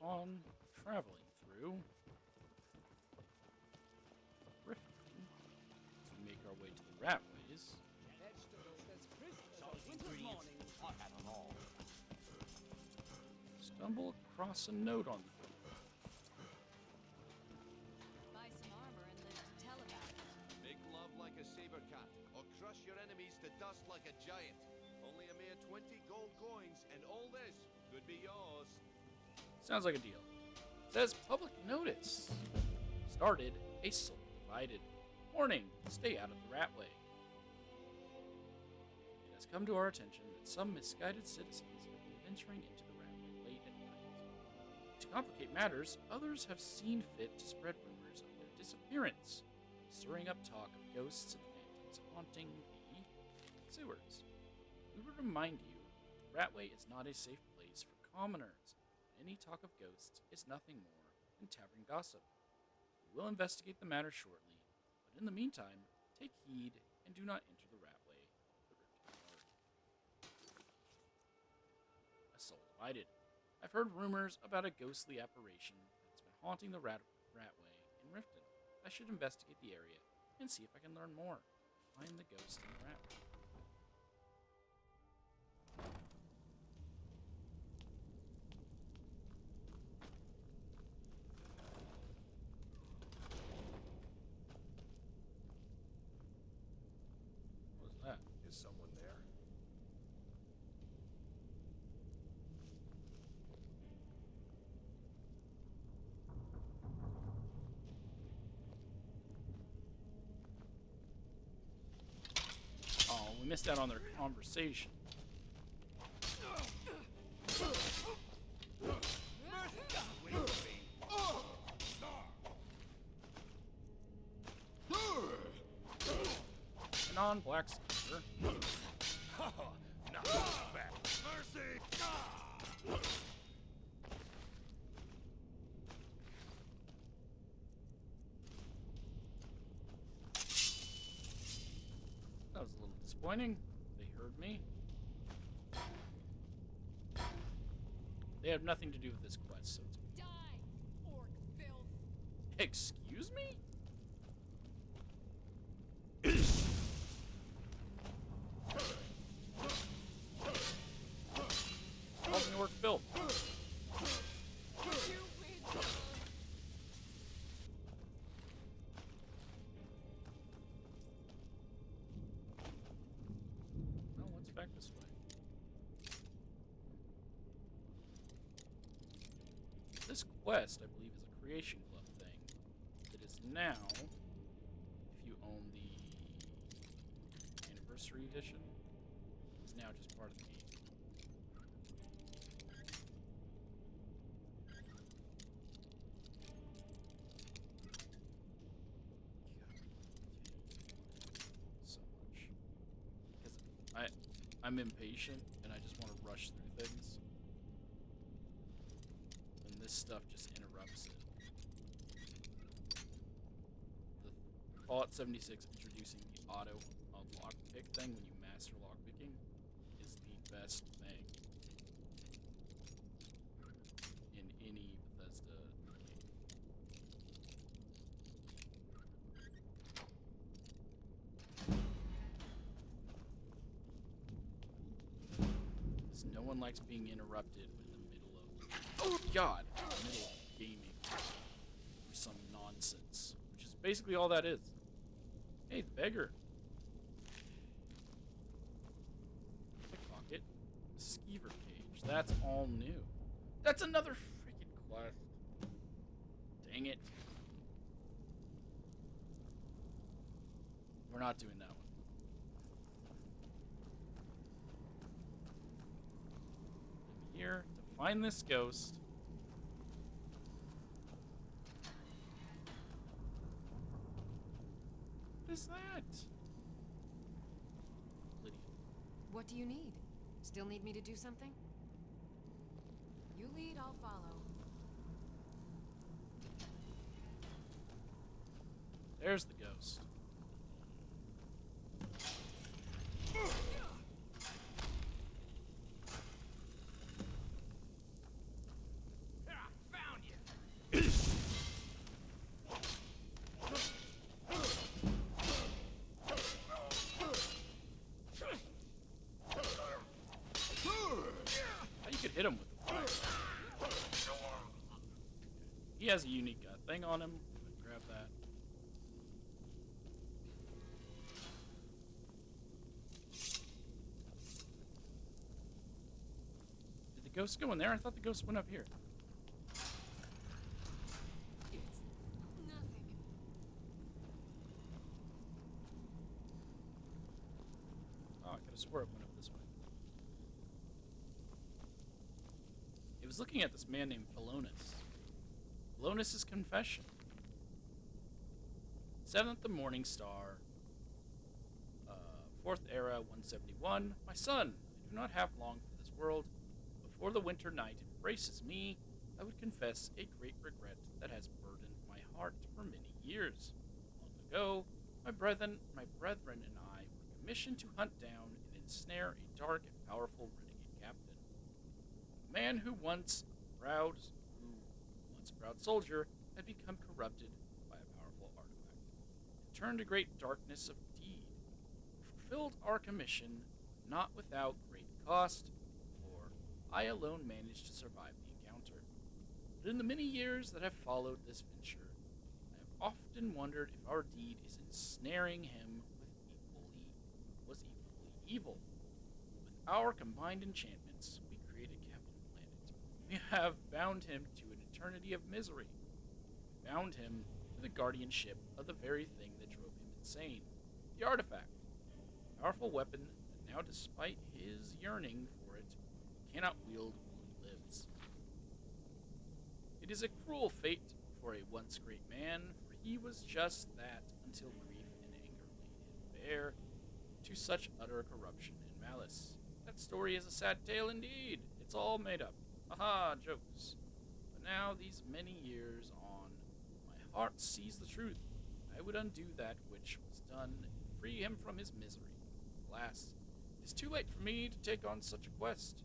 upon traveling through Griffin, as we make our way to the Ratways, stumble across a note on the book. Buy some armor and live to tell about it. Make love like a saber cat, or crush your enemies to dust like a giant. Only a mere 20 gold coins, and all this could be yours. Sounds like a deal. Says public notice. Started a soul divided. Warning, stay out of the Ratway. It has come to our attention that some misguided citizens have been venturing into the Ratway late at night. To complicate matters, others have seen fit to spread rumors of their disappearance, stirring up talk of ghosts and phantoms haunting the sewers. We would remind you, the Ratway is not a safe place for commoners. Any talk of ghosts is nothing more than tavern gossip. We will investigate the matter shortly, but in the meantime, take heed and do not enter the Ratway. The Riften Guard. A soul divided. I've heard rumors about a ghostly apparition that's been haunting the Ratway in Riften. I should investigate the area and see if I can learn more. Find the ghost in the Ratway. Is someone there? Oh, we missed out on their conversation. And on Black Star. Not back. Mercy! That was a little disappointing. They heard me. They have nothing to do with this quest, so it's... Die, orc filth! Excuse me? How's the orc built? You win. No, what's back this way? This quest, I believe, is a Creation Club thing. That is now, if you own the Anniversary Edition, is now just part of the game. So much. Because I'm impatient and I just want to rush through things. And this stuff just interrupts it. The Fallout 76 introducing the auto lockpick thing when you master lockpicking is the best thing in any Bethesda game. Because no one likes being interrupted in the middle of... Oh, God! In the middle of gaming. For some nonsense. Which is basically all that is. Hey, the beggar. Pickpocket. Skeever cage. That's all new. That's another freaking quest. Dang it. We're not doing that one. I'm here to find this ghost. What is that? Lydia. What do you need? Still need me to do something? You lead, I'll follow. There's the ghost. hit him with the fire. He has a unique thing on him. Grab that. Did the ghost go in there? I thought the ghost went up here. It's nothing. Oh, I could have swore it went up this way. It was looking at this man named Felonus. Felonus' confession. 7th the Morning Star. 4th Era 171. My son, I do not have long for this world. Before the winter night embraces me, I would confess a great regret that has burdened my heart for many years. Long ago, my brethren and I were commissioned to hunt down and ensnare a dark and powerful renegade captain. A man who once proud soldier had become corrupted by a powerful artifact, and turned to great darkness of deed. We fulfilled our commission, not without great cost, for I alone managed to survive the encounter. But in the many years that have followed this venture, I have often wondered if our deed is ensnaring him was equally evil. With our combined enchantments, we created Captain Planet. We have bound him to an eternity of misery. We bound him to the guardianship of the very thing that drove him insane, the artifact. A powerful weapon that now, despite his yearning for it, he cannot wield while he lives. It is a cruel fate for a once great man, for he was just that until grief and anger laid him bare to such utter corruption and malice. That story is a sad tale indeed. It's all made up. Aha, jokes. But now, these many years on, my heart sees the truth. I would undo that which was done and free him from his misery. Alas, it is too late for me to take on such a quest.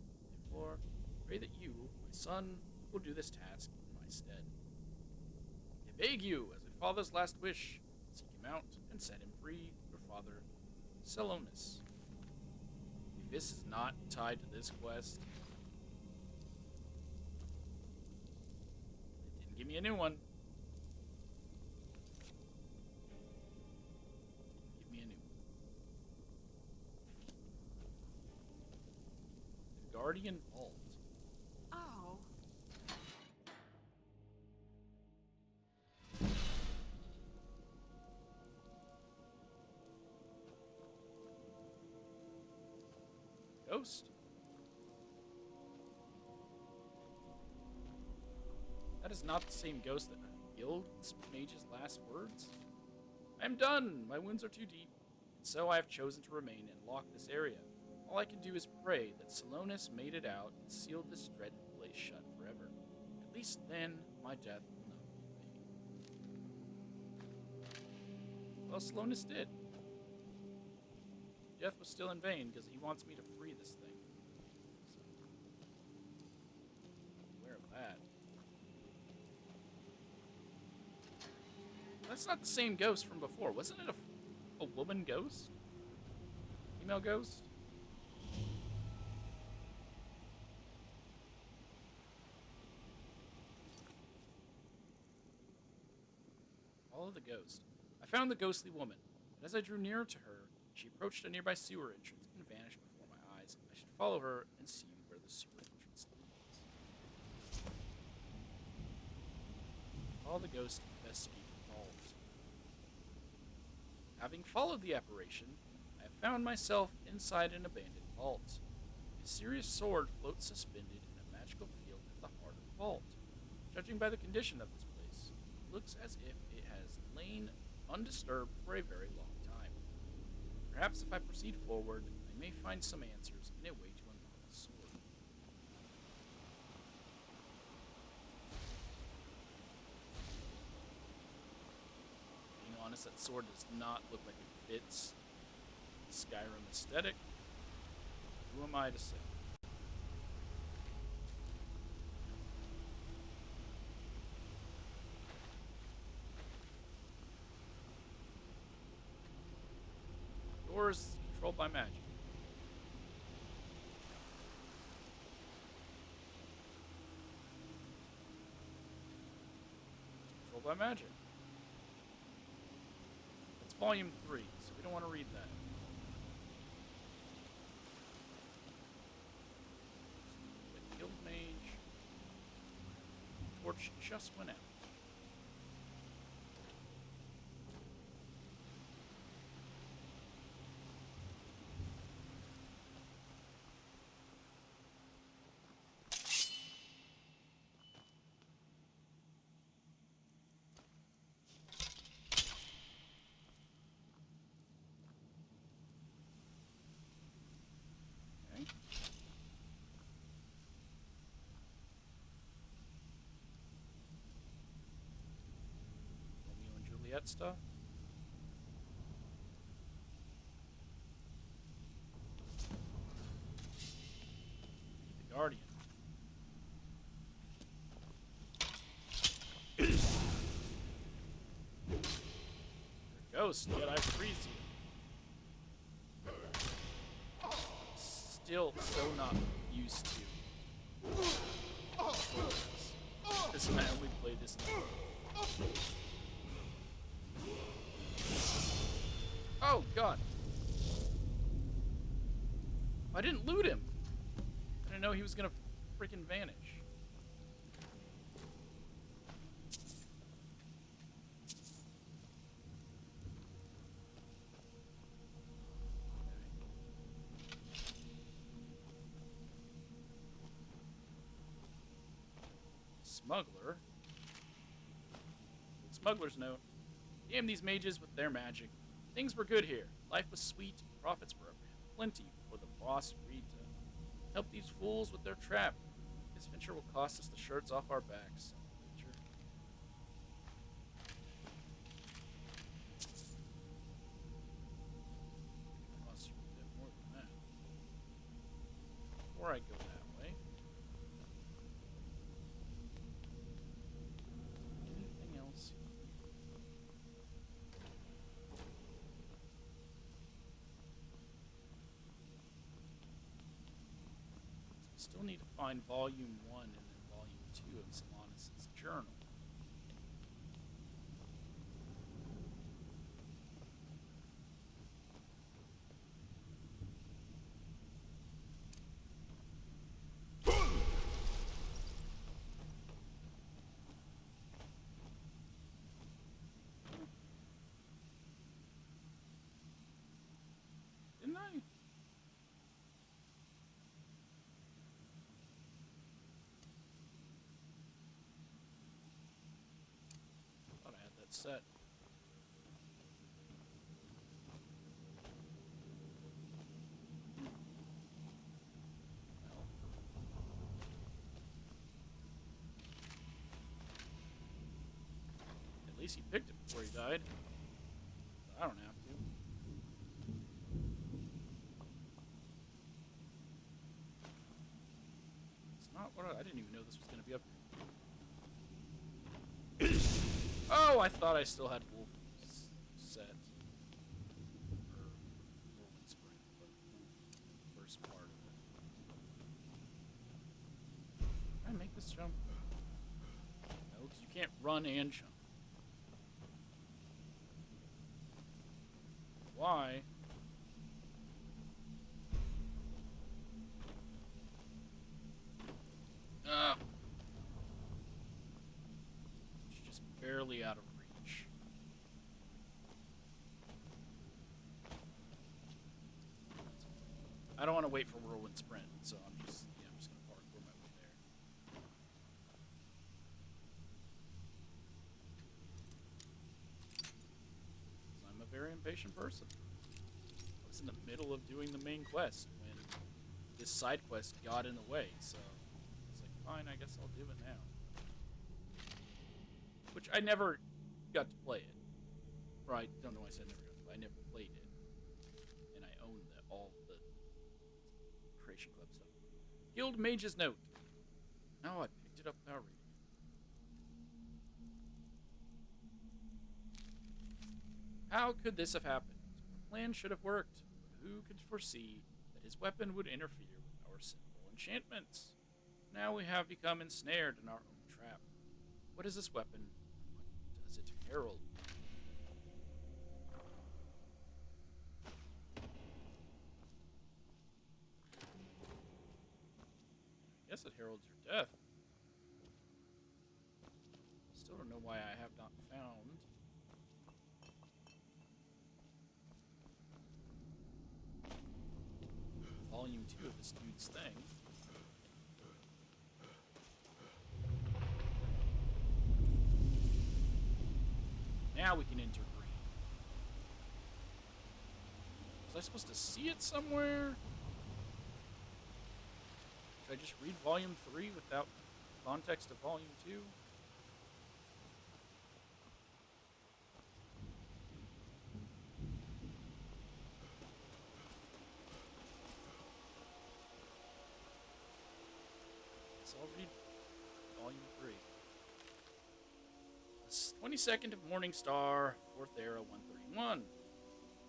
Therefore, I pray that you, my son, will do this task in my stead. I beg you, as a father's last wish, seek him out and set him free, your father, Selonus. If this is not tied to this quest, they didn't give me a new one. Give me a new one. The Guardian Vault. Oh. Ghost? That is not the same ghost that killed Mage's last words. I am done! My wounds are too deep, and so I have chosen to remain and lock this area. All I can do is pray that Selonus made it out and sealed this dreaded place shut forever. At least then, my death will not be in vain. Well, Selonus did. Death was still in vain because he wants me to free this thing. So, aware of that. That's not the same ghost from before. Wasn't it a woman ghost? Female ghost? Follow the ghost. I found the ghostly woman, but as I drew nearer to her, she approached a nearby sewer entrance and vanished before my eyes. I should follow her and see where the sewer entrance leads. Follow the ghost and investigate the vault. Having followed the apparition, I have found myself inside an abandoned vault. A mysterious sword floats suspended in a magical field at the heart of the vault. Judging by the condition of this place, it looks as if it has lain undisturbed for a very long time. Perhaps if I proceed forward, I may find some answers and a way to unlock the sword. Being honest, that sword does not look like it fits the Skyrim aesthetic. Who am I to say? Doors controlled by magic. by magic. It's volume 3, so we don't want to read that. Guild Mage. Torch just went out. Okay. Romeo and Juliet stuff. The Guardian. Ghost, yet I freeze you. Still so not used to this. I only played this now. Oh god. I didn't loot him. I didn't know he was gonna freaking vanish. Smuggler. Smuggler's note. Damn these mages with their magic. Things were good here. Life was sweet. Profits were plenty before the boss agreed to help these fools with their trap. This venture will cost us the shirts off our backs. Venture. Must have more than that. Before I go that way. Anything else? Still need to find volume 1 and then volume 2 of Solonis's journal. Didn't I? Thought I had that set. Well. At least he picked it before he died. I don't have to. It's not what I didn't even know this was going to be up here. Oh, I thought I still had Wolf set. Or Whirlwind Spring, but Wolf, first part of it. Can I make this jump? No, because you can't run and jump. Why? It's just barely out of reach. I don't want to wait for Whirlwind Sprint, so I'm just gonna parkour my way there. I'm a very impatient person. I was in the middle of doing the main quest when this side quest got in the way, so it's like, fine, I guess I'll do it now. Which I never got to play it. Or I don't know why I said never got to play. I never played it. And I own all the Creation Club stuff. Guild Mage's Note. No, I picked it up without reading it. How could this have happened? Our plan should have worked. But who could foresee that his weapon would interfere with our simple enchantments? Now we have become ensnared in our own trap. What is this weapon? What visit Harold. I guess it heralds your death. Still don't know why I have not found Volume 2 of this dude's thing. Now we can enter green. Was I supposed to see it somewhere? Should I just read Volume 3 without context of Volume 2? So I'll read Volume 3. 22nd of Morning Star, 4th Era, 131.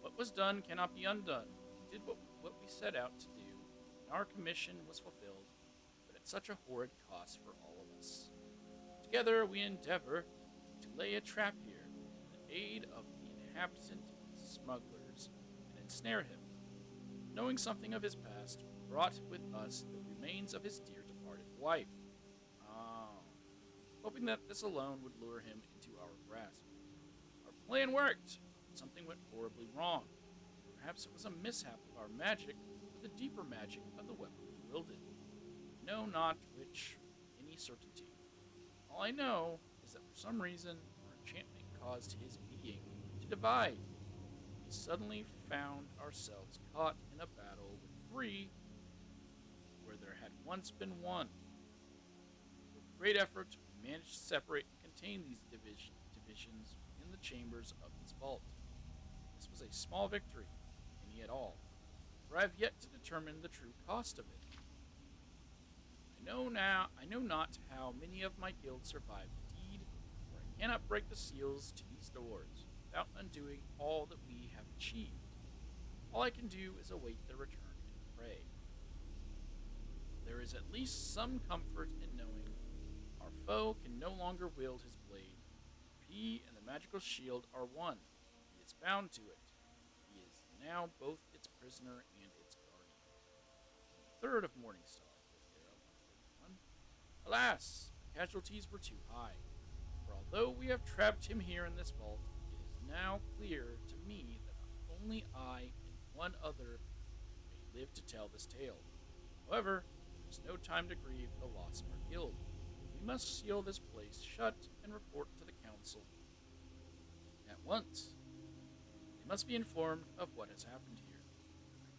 What was done cannot be undone. We did what we set out to do, and our commission was fulfilled, but at such a horrid cost for all of us. Together we endeavor to lay a trap here, with the aid of the inhabitant smugglers, and ensnare him. Knowing something of his past, we brought with us the remains of his dear departed wife. Hoping that this alone would lure him into our grasp. Our plan worked, but something went horribly wrong. Perhaps it was a mishap of our magic, or the deeper magic of the weapon we wielded. I know not which, with any certainty. All I know is that for some reason, our enchantment caused his being to divide. We suddenly found ourselves caught in a battle with three, where there had once been one. With great effort, we managed to separate and contain these divisions in the chambers of his vault. This was a small victory, if any at all, for I have yet to determine the true cost of it. I know not how many of my guild survived the deed, for I cannot break the seals to these doors without undoing all that we have achieved. All I can do is await their return and pray. There is at least some comfort in knowing our foe can no longer wield his blade. He and the magical shield are one. He is bound to it. He is now both its prisoner and its guardian. 3rd of Morningstar, 4th Era, 131. Alas, the casualties were too high. For although we have trapped him here in this vault, it is now clear to me that only I and one other may live to tell this tale. However, there is no time to grieve the loss of our guild. We must seal this place shut and report to the council at once. They must be informed of what has happened here.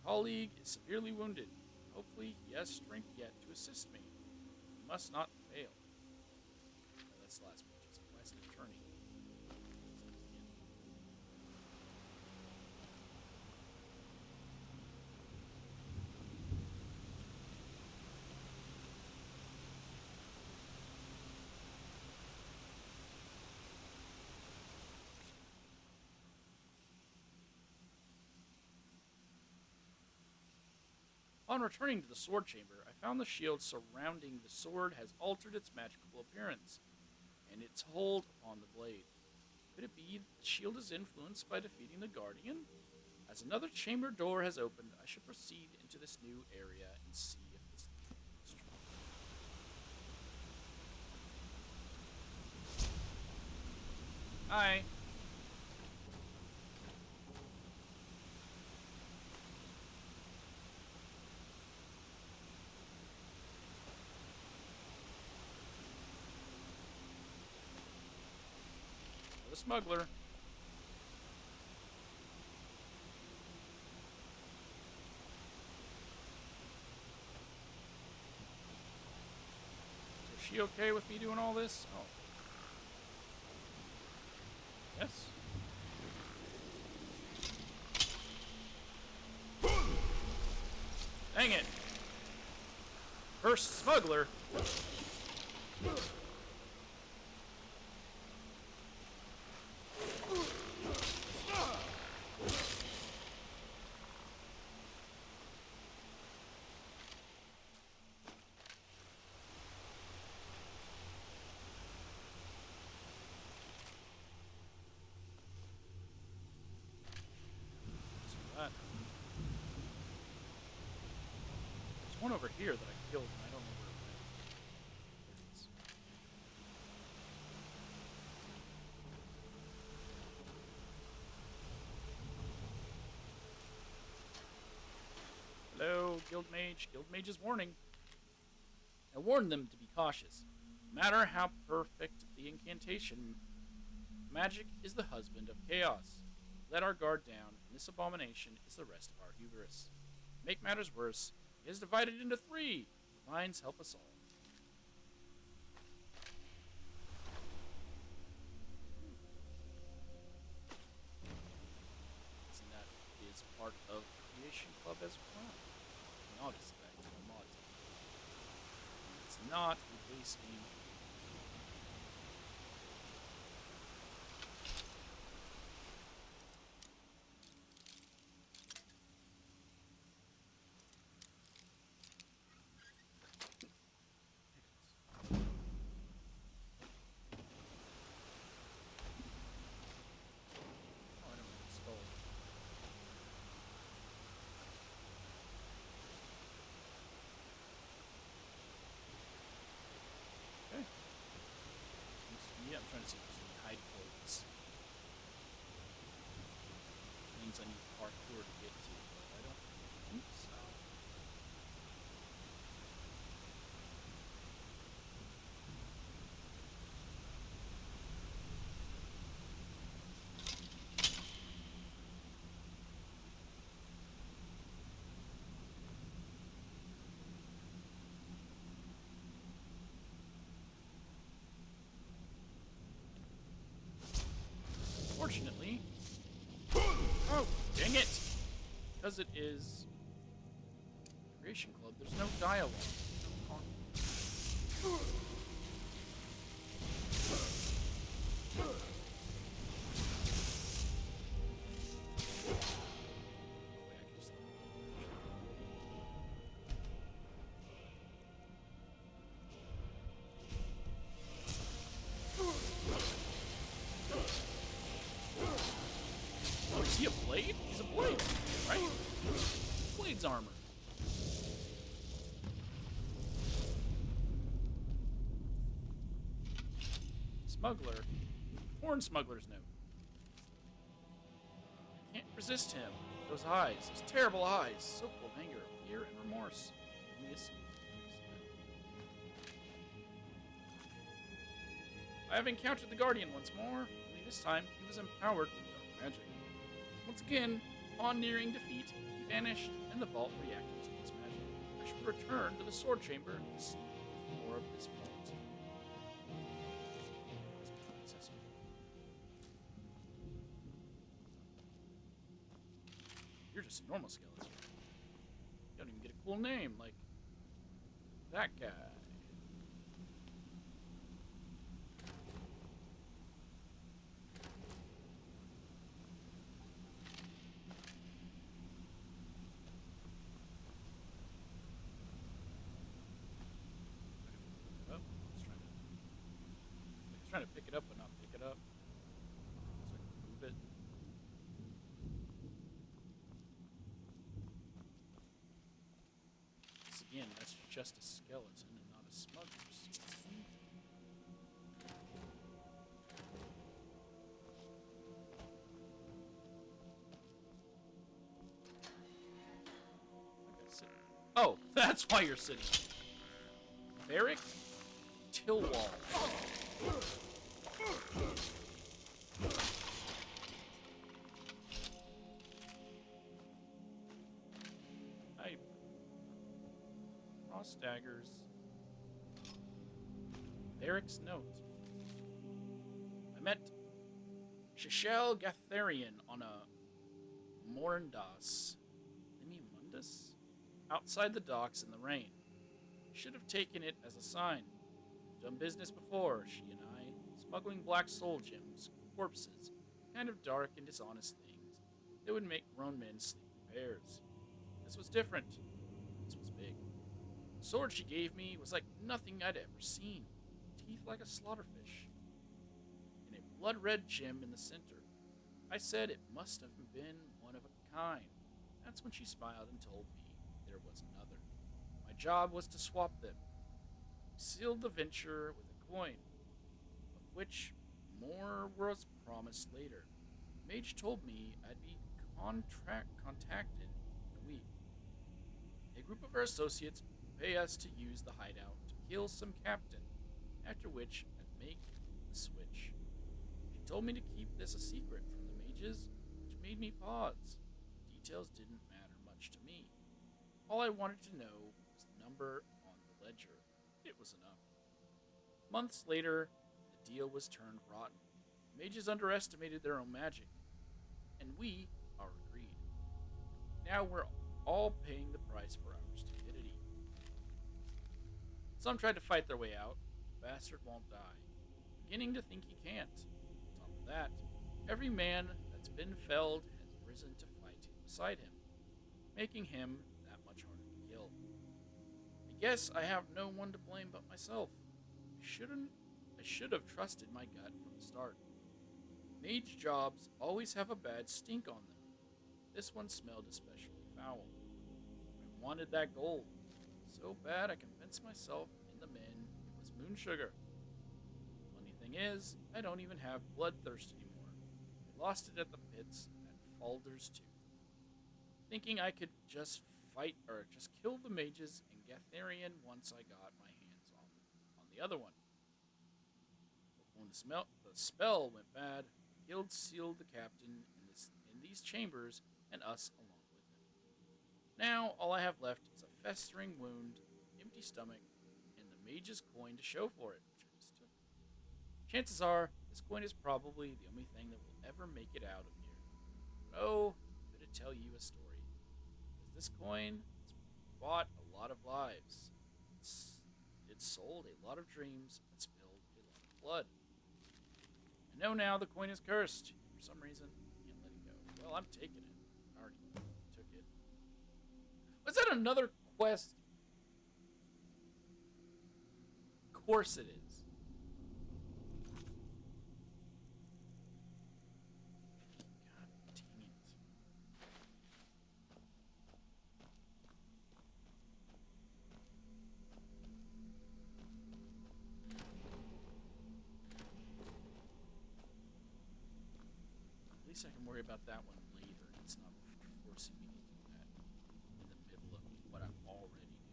My colleague is severely wounded. Hopefully he has strength yet to assist me. We must not fail. That's the last page. It's a quest attorney. Upon returning to the sword chamber, I found the shield surrounding the sword has altered its magical appearance, and its hold upon the blade. Could it be that the shield is influenced by defeating the Guardian? As another chamber door has opened, I should proceed into this new area and see if this is true. Hi. The smuggler. Is she okay with me doing all this? Oh. Yes. Dang it. First smuggler. over here that I killed, and I don't know where it went. There it is. Hello, Guild Mage. Guild Mage's warning. I warned them to be cautious. No matter how perfect the incantation, magic is the husband of chaos. Let our guard down, and this abomination is the rest of our hubris. To make matters worse, he is divided into 3. Divines help us all. Isn't that is part of Creation Club as well? And obviously that is a mod. It's not a base game. I'm trying to see if there's any hide codes. Things I need parkour to get to, but I don't think so. Fortunately, oh, dang it! Because it is Creation Club, there's no dialogue. There's no talking. Oh, is he a blade? He's a blade, right? Blade's armor. Smuggler. Porn smuggler's note. I can't resist him. Those eyes, those terrible eyes, so full of anger, fear, and remorse. Only a smooth. I have encountered the Guardian once more, only this time he was empowered with dark magic. Once again, upon nearing defeat, he vanished, and the vault reacted to his magic. I should return to the sword chamber to see more of this vault. You're just a normal skeleton. You don't even get a cool name like that guy. Trying to pick it up but not pick it up. So I can move it. This again, that's just a skeleton and not a smuggler's skeleton. That guy's sitting. Oh, that's why you're sitting. Varric Tillwall. Hi. Cross daggers. Varric's note. I met Shishel Gatharian on a Morandas Mundus outside the docks in the rain. Should have taken it as a sign. Done business before, she and I, smuggling black soul gems, corpses, kind of dark and dishonest things that would make grown men sleep in pairs. This was different. This was big. The sword she gave me was like nothing I'd ever seen. Teeth like a slaughterfish. And a blood-red gem in the center. I said it must have been one of a kind. That's when she smiled and told me there was another. My My job was to swap them. We sealed the venture with a coin, of which more was promised later. Mage told me I'd be contacted in a week. A group of our associates pay us to use the hideout to kill some captain, after which I'd make the switch. She told me to keep this a secret from the mages, which made me pause. Details didn't matter much to me. All I wanted to know was the number on the ledger. It was enough. Months later, the deal was turned rotten. Mages underestimated their own magic, and we are agreed. Now we're all paying the price for our stupidity. Some tried to fight their way out. The bastard won't die. Beginning to think he can't. On top of that, every man that's been felled has risen to fight beside him, making him that much harder to kill. I guess I have no one to blame but myself. I should have trusted my gut from the start. Mage jobs always have a bad stink on them. This one smelled especially foul. I wanted that gold. So bad I convinced myself in the men it was moon sugar. Funny thing is, I don't even have bloodthirst anymore. I lost it at the pits at Falder's Tooth. Thinking I could just kill the mages in Gatharian once I got my hands on the other one. But when the spell went bad, the guild sealed the captain in these chambers and us along with him. Now all I have left is a festering wound, empty stomach, and the mage's coin to show for it, which I just took. Chances are, this coin is probably the only thing that will ever make it out of here. But oh, I'm going to tell you a story. Because this coin has bought a lot of lives. It sold a lot of dreams and spilled a lot of blood. I know now the coin is cursed. For some reason, I can't let it go. Well, I'm taking it. I already took it. Was that another quest? Of course it is. God dang it. At least I can worry about that one later. It's not forcing me to do that in the middle of what I'm already doing.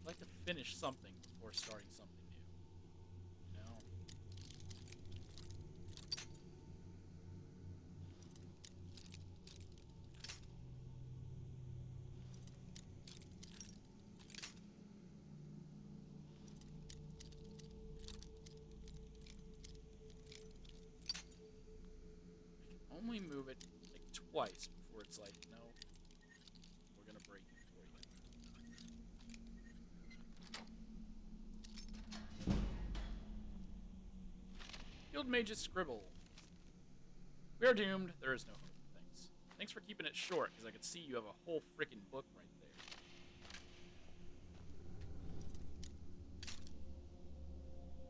I'd like to finish something before starting something new. You know? Only move it like twice before it's like, no, we're gonna break it for you. Guild Mage's Scribble. We are doomed. There is no hope. Thanks. Thanks for keeping it short, because I could see you have a whole freaking book right there.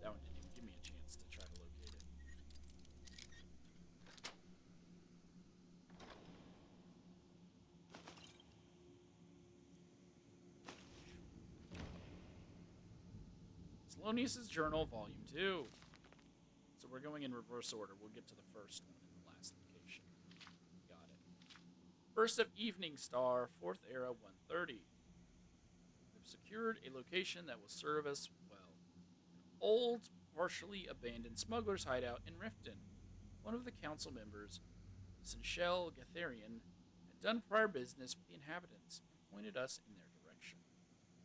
That one didn't even give me a chance to try to locate it. Thelonious' Journal, Volume 2. So we're going in reverse order. We'll get to the first one in the last location. Got it. First of Evening Star, 4th Era, 130. We've secured a location that will serve us well. An old, partially abandoned smuggler's hideout in Riften. One of the council members, Singeferno, had done prior business with the inhabitants and pointed us in their direction.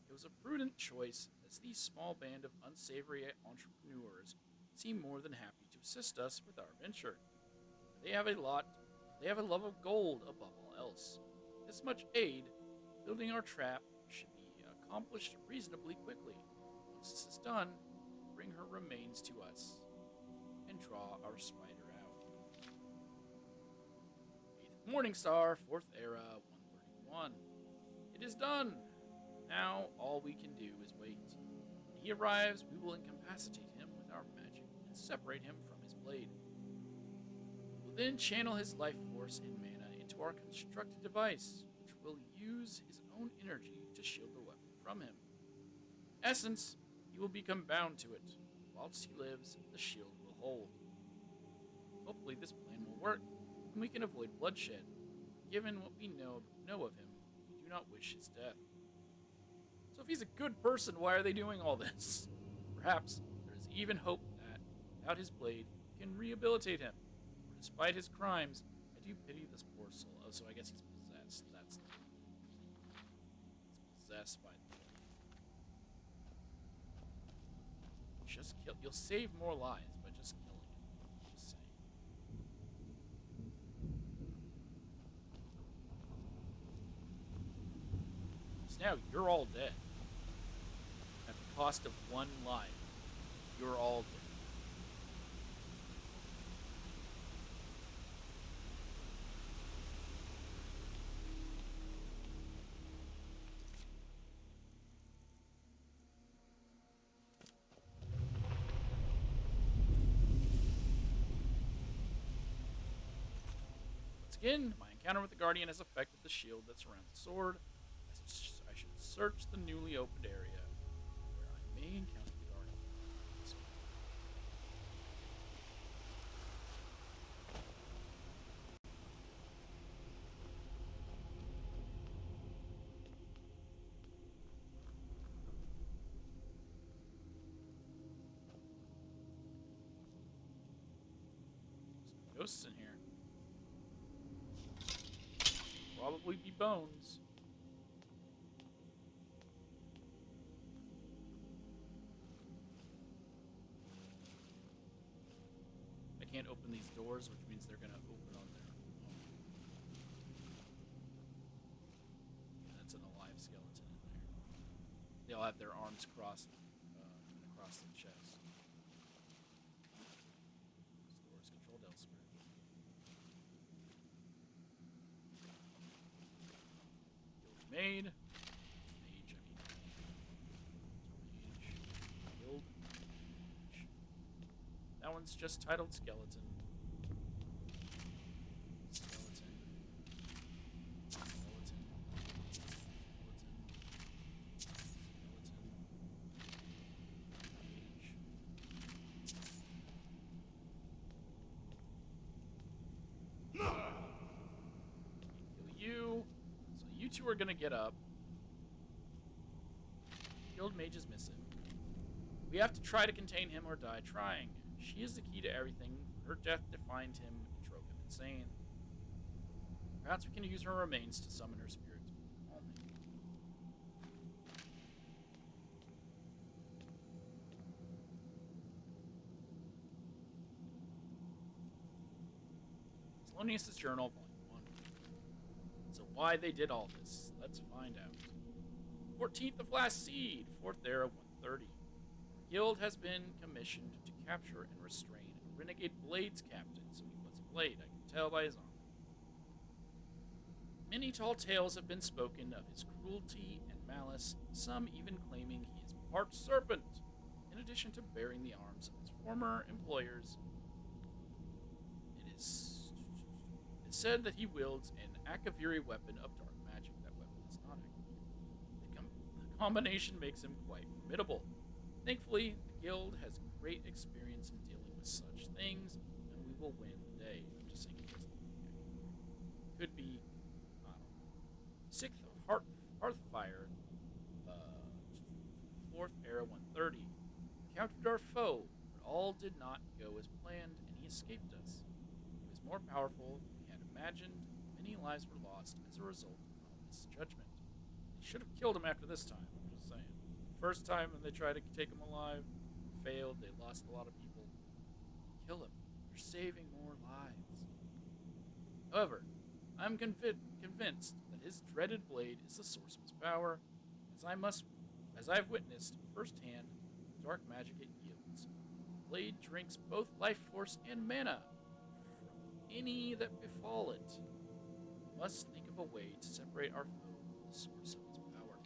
It was a prudent choice, as these small band of unsavory entrepreneurs seem more than happy to assist us with our venture. They have a love of gold above all else. This much aid, building our trap, should be accomplished reasonably quickly. Once this is done, bring her remains to us and draw our spider out. 8th Morning Star, 4th Era, 131. It is done. Now all we can do is wait. When he arrives, we will incapacitate him with our magic and separate him from his blade. He will then channel his life force and mana into our constructed device, which will use his own energy to shield the weapon from him. In essence, he will become bound to it. Whilst he lives, the shield will hold. Hopefully this plan will work, and we can avoid bloodshed. Given what we know of him, we do not wish his death. So if he's a good person, why are they doing all this? Perhaps there is even hope that, without his blade, we can rehabilitate him. For despite his crimes, I do pity this poor soul. Oh, so I guess he's possessed. That's the thing. He's possessed by the blade. Just kill. You'll save more lives by just killing him. Just saying. So now you're all dead. At the cost of one life, you're all dead. Again, my encounter with the Guardian has affected the shield that surrounds the sword. I should search the newly opened area where I may encounter the Guardian. Some ghosts in here. Probably be bones. I can't open these doors, which means they're gonna open on their own. That's an alive skeleton in there. They'll have their arms crossed across their chest. This door is controlled elsewhere. Mage, I mean. Guild. Mage. That one's just titled Skeleton. Skeleton. Skeleton. Skeleton. Kill you. So you two are gonna get up. Guild Mage is missing. We have to try to contain him or die trying. She is the key to everything. Her death defined him and drove him insane. Perhaps we can use her remains to summon her spirit to calm him. Thelonious' Journal, Volume 1. So why they did all this, let's find out. 14th of Last Seed, 4th Era, 130. The guild has been commissioned to capture and restrain a renegade Blades captain, so he was a blade, I can tell by his armor. Many tall tales have been spoken of his cruelty and malice, some even claiming he is part serpent, in addition to bearing the arms of his former employers. It is said that he wields an Akaviri weapon of dark magic. That weapon is not Akaviri. The combination makes him quite formidable. Thankfully, the guild has great experience in dealing with such things, and we will win the day. I'm just saying it doesn't could be, I don't know. 6th of Hearthfire, 4th Era 130. Encountered our foe, but all did not go as planned, and he escaped us. He was more powerful than we had imagined. Many lives were lost as a result of our misjudgment. They should have killed him after this time, I'm just saying. First time when they tried to take him alive, failed, they lost a lot of people. Kill him. You're saving more lives. However, I'm convinced that his dreaded blade is the source of his power, as I've witnessed firsthand the dark magic it yields. The blade drinks both life force and mana from any that befall it. We must think of a way to separate our foe from the source of his power.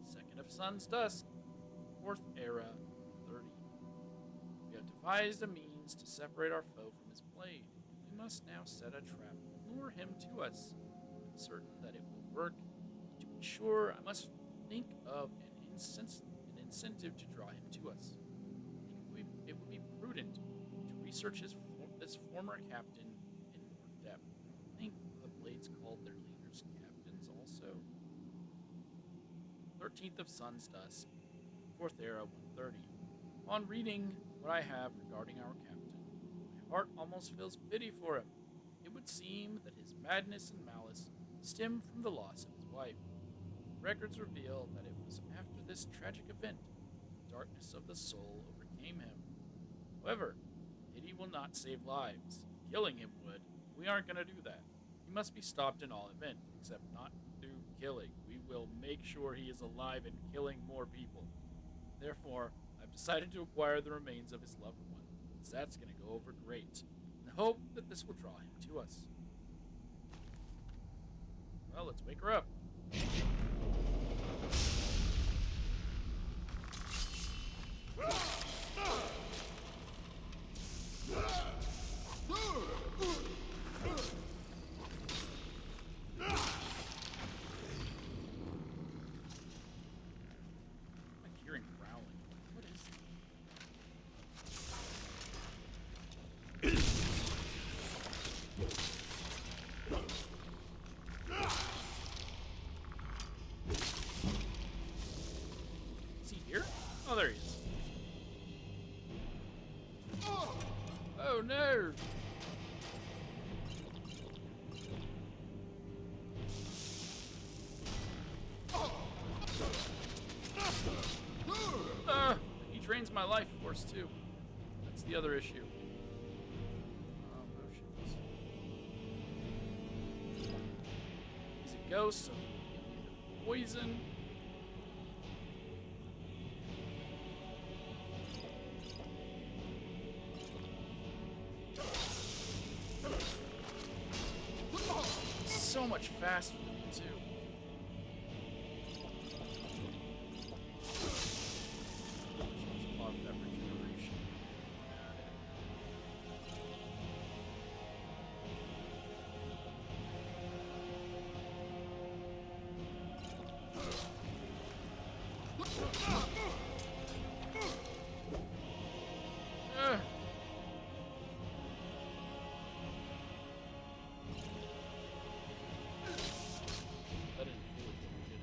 2nd of Sun's Dusk, 4th Era, 30. devised a means to separate our foe from his blade. We must now set a trap and lure him to us. I'm certain that it will work. To be sure, I must think of an incentive to draw him to us. I think it would be prudent to research this former captain in more depth. I think the Blades called their leaders captains also. 13th of Sun's Dusk, 4th Era, 130. On reading what I have regarding our captain, my heart almost feels pity for him. It would seem that his madness and malice stemmed from the loss of his wife. Records reveal that it was after this tragic event the darkness of the soul overcame him. However, pity will not save lives. Killing him would. We aren't going to do that. He must be stopped in all event, except not through killing. We will make sure he is alive and killing more people. Therefore, I've decided to acquire the remains of his loved one, as that's going to go over great, in the hope that this will draw him to us. Well, let's wake her up. I'm hearing growling. What is that? Is he here? Oh, there he is. Oh no! He drains my life force too. That's the other issue. Motions. He's a ghost, so he'll be immune to poison. So much faster than me too. Love that regeneration. Ugh. That didn't feel like we did it.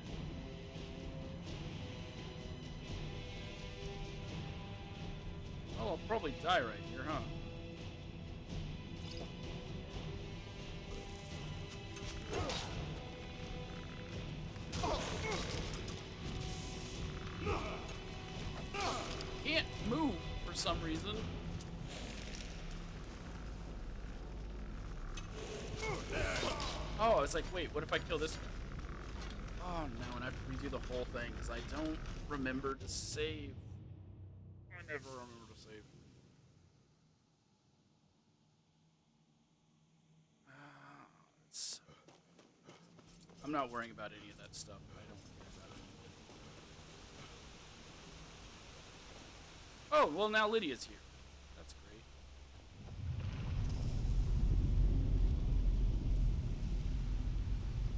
Oh, I'll probably die right here, huh? Can't move for some reason. Oh, I was like, wait, what if I kill this guy? Oh no, and I have to redo the whole thing because I don't remember to save. I never remember to save. I'm not worrying about any of that stuff. I don't care about it. Oh, well now Lydia's here. That's great.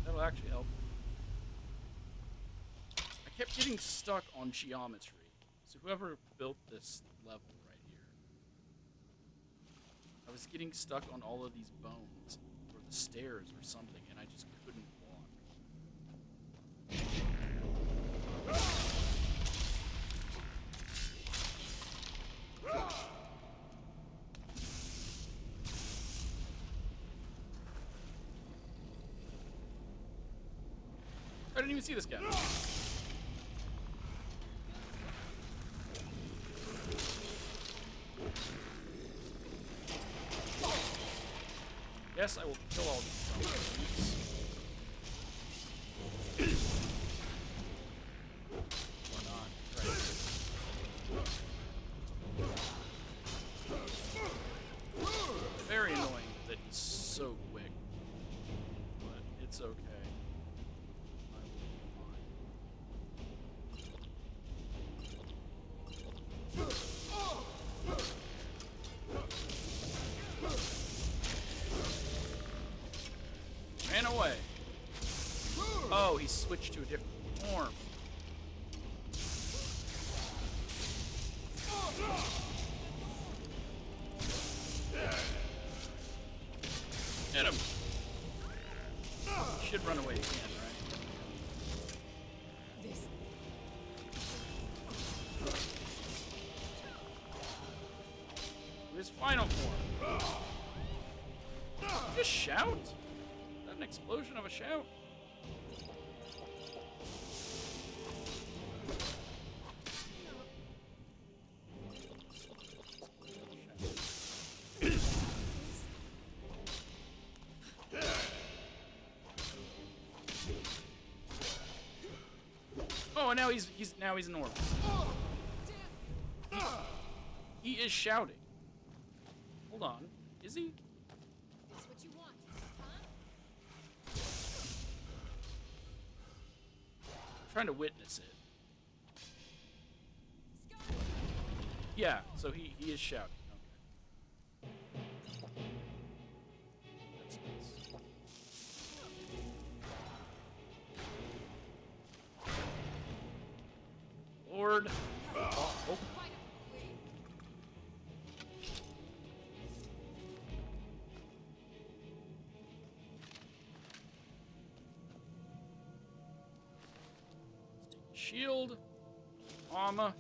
That'll actually help. I kept getting stuck on geometry. So whoever built this level right here, I was getting stuck on all of these bones or the stairs or something, and I just couldn't walk. I didn't even see this guy. Yes, I will kill all these zombies. Or not. Right. Very annoying that he's so quick. But it's okay. I will be fine. ran away. Oh, he switched to a different form. Get him. Should run away again, right? This. To his final form. Just shout? Is that an explosion of a shout? Oh, now he's normal. He is shouting. Hold on. Is he? This what you want, huh? I'm trying to witness it. Yeah, so he is shouting. Okay. That's nice. Lord. Oh. Shield, armor,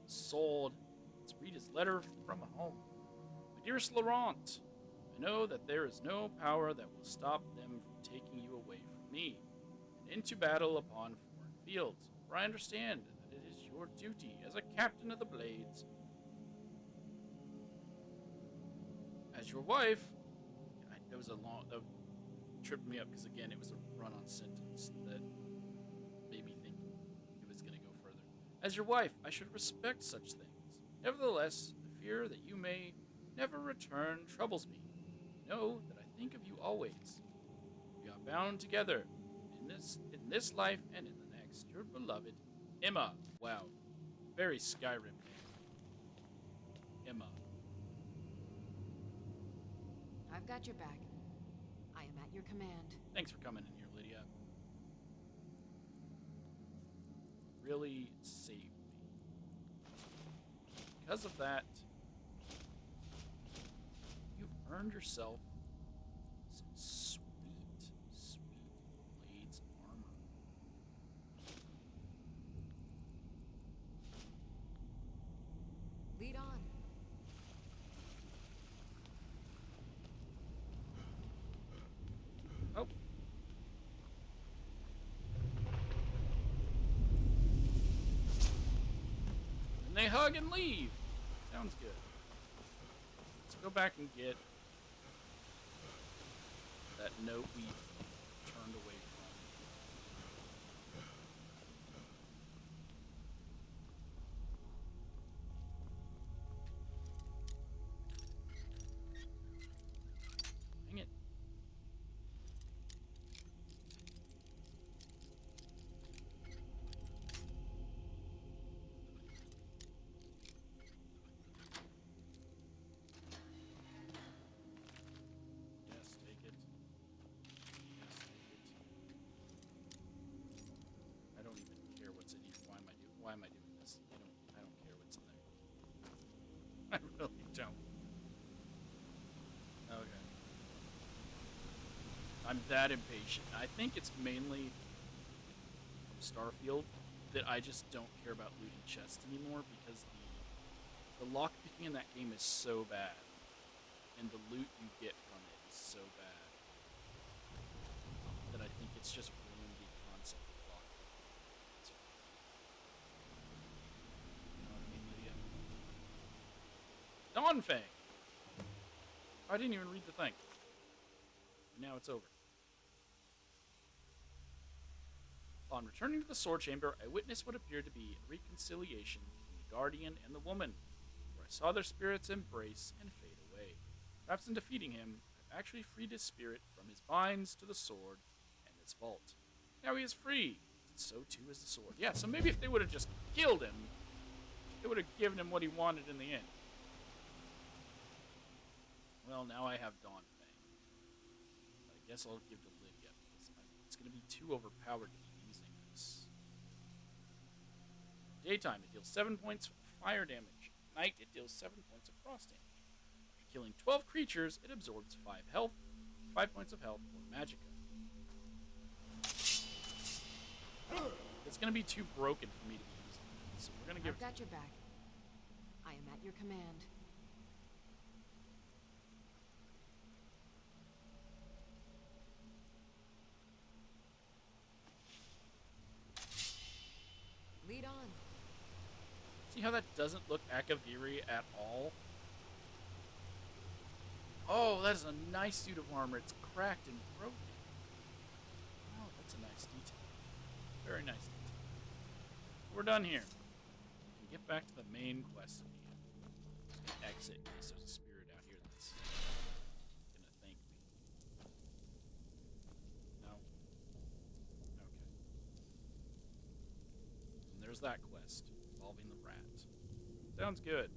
sword. Let's read his letter from home. My dearest Laurent, I know that there is no power that will stop them from taking you away from me and into battle upon foreign fields. For I understand that it is your duty as a captain of the Blades. As your wife, that was a long, that tripped me up because again, it was a run-on sentence that made me think it was going to go further. As your wife, I should respect such things. Nevertheless, the fear that you may never return troubles me. Know that I think of you always. We are bound together in this life and in the next. Your beloved Emma. Wow, very Skyrim name. Emma. I've got your back. I am at your command. Thanks for coming in here, Lydia. Really saved me. Because of that, you've earned yourself some sweet, sweet Blades armor. Lead on. Oh. And they hug and leave. Sounds good. Let's go back and get that note we turned away from. Dang it. Yes, take it. Yes, take it. I don't even care what's in here. Why am I doing this? I don't care what's in there. I really don't. Okay. I'm that impatient. I think it's mainly from Starfield that I just don't care about looting chests anymore because the lockpicking in that game is so bad. And the loot you get from it is so bad that I think it's just ruined the concept of lockpicking. You know what I mean, Lydia? Dawnfang! I didn't even read the thing. Now it's over. Upon returning to the sword chamber, I witnessed what appeared to be a reconciliation between the guardian and the woman, where I saw their spirits embrace and fade away. Perhaps in defeating him, I've actually freed his spirit from his binds to the sword and its vault. Now he is free, and so too is the sword. Yeah, so maybe if they would have just killed him, they would have given him what he wanted in the end. Well, now I have Dawnfang. I guess I'll give to Lydia because it's going to be too overpowered to be using this. Daytime, it deals 7 points of fire damage. At night, it deals 7 points of frost damage. After killing 12 creatures, it absorbs 5 health, 5 points of health, or magicka. It's going to be too broken for me to be using, so we're going to give I've got your back. I am at your command. Lead on. See how that doesn't look Akaviri at all? Oh, that is a nice suit of armor. It's cracked and broken. Oh, that's a nice detail. Very nice detail. We're done here. We can get back to the main quest at the end. I'm just gonna exit in case there's a spirit out here that's gonna thank me. No? Okay. And there's that quest involving the rat. Sounds good.